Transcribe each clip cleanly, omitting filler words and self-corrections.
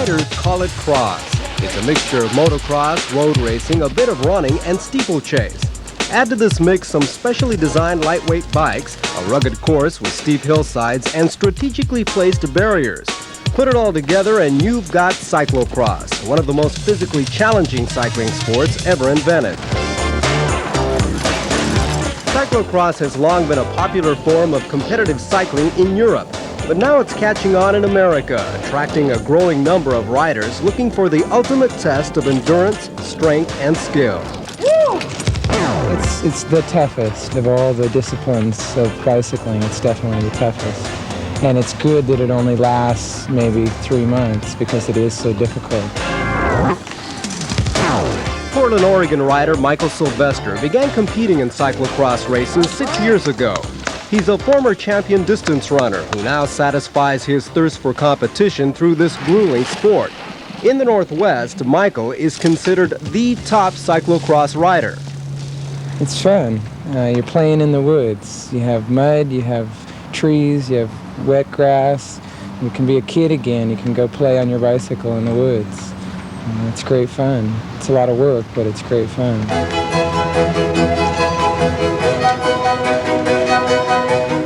riders call it cross. It's a mixture of motocross, road racing, a bit of running, and steeplechase. Add to this mix some specially designed lightweight bikes, a rugged course with steep hillsides, and strategically placed barriers. Put it all together and you've got cyclocross, one of the most physically challenging cycling sports ever invented. Cyclocross has long been a popular form of competitive cycling in Europe, but now it's catching on in America, attracting a growing number of riders looking for the ultimate test of endurance, strength, and skill. It's the toughest of all the disciplines of bicycling. It's definitely the toughest. And it's good that it only lasts maybe 3 months because it is so difficult. Portland, Oregon rider Michael Sylvester began competing in cyclocross racing 6 years ago. He's a former champion distance runner who now satisfies his thirst for competition through this grueling sport. In the Northwest, Michael is considered the top cyclocross rider. It's fun. You're playing in the woods. You have mud, you have trees, you have wet grass. You can be a kid again. You can go play on your bicycle in the woods. It's great fun. It's a lot of work, but it's great fun.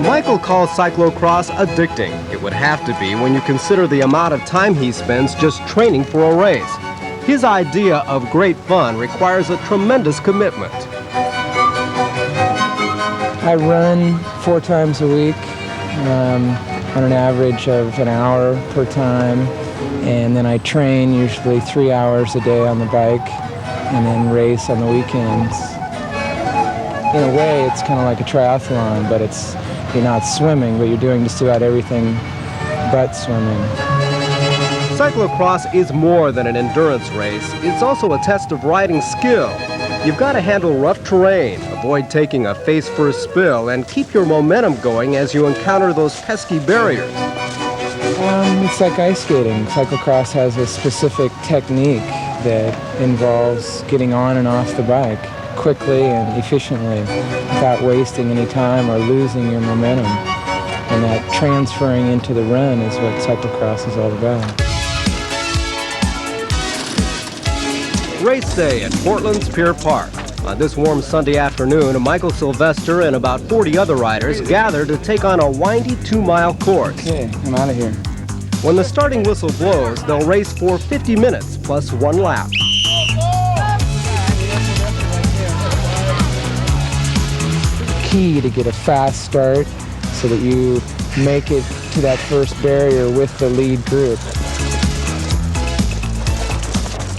Michael calls cyclocross addicting. It would have to be when you consider the amount of time he spends just training for a race. His idea of great fun requires a tremendous commitment. I run 4 times a week on an average of an hour per time, and then I train usually 3 hours a day on the bike and then race on the weekends. In a way, it's kind of like a triathlon, but you're not swimming, but you're doing just about everything but swimming. Cyclocross is more than an endurance race. It's also a test of riding skill. You've got to handle rough terrain, avoid taking a face-first spill, and keep your momentum going as you encounter those pesky barriers. It's like ice skating. Cyclocross has a specific technique that involves getting on and off the bike quickly and efficiently without wasting any time or losing your momentum. And that transferring into the run is what cyclocross is all about. Race day at Portland's Pier Park. On this warm Sunday afternoon, Michael Sylvester and about 40 other riders gather to take on a windy 2-mile course. Okay, I'm out of here. When the starting whistle blows, they'll race for 50 minutes plus 1 lap. Key to get a fast start so that you make it to that first barrier with the lead group.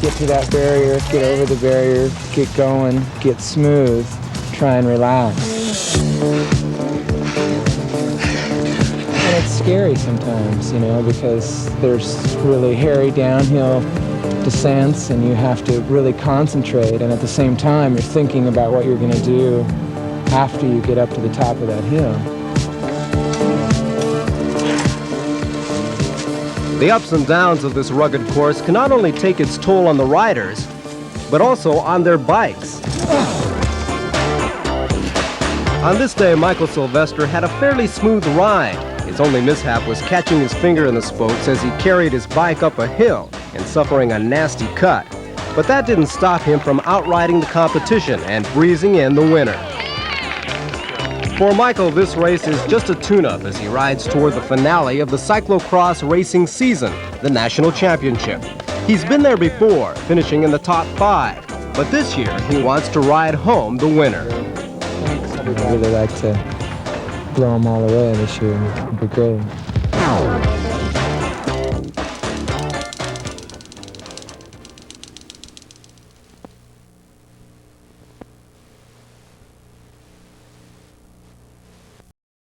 Get to that barrier, get over the barrier, get going, get smooth, try and relax. And it's scary sometimes, because there's really hairy downhill descents and you have to really concentrate, and at the same time you're thinking about what you're going to do after you get up to the top of that hill. The ups and downs of this rugged course can not only take its toll on the riders, but also on their bikes. On this day, Michael Sylvester had a fairly smooth ride. His only mishap was catching his finger in the spokes as he carried his bike up a hill and suffering a nasty cut. But that didn't stop him from outriding the competition and breezing in the winner. For Michael, this race is just a tune-up as he rides toward the finale of the cyclocross racing season, the national championship. He's been there before, finishing in the top 5, but this year he wants to ride home the winner. I'd really like to blow them all away this year. It would be great.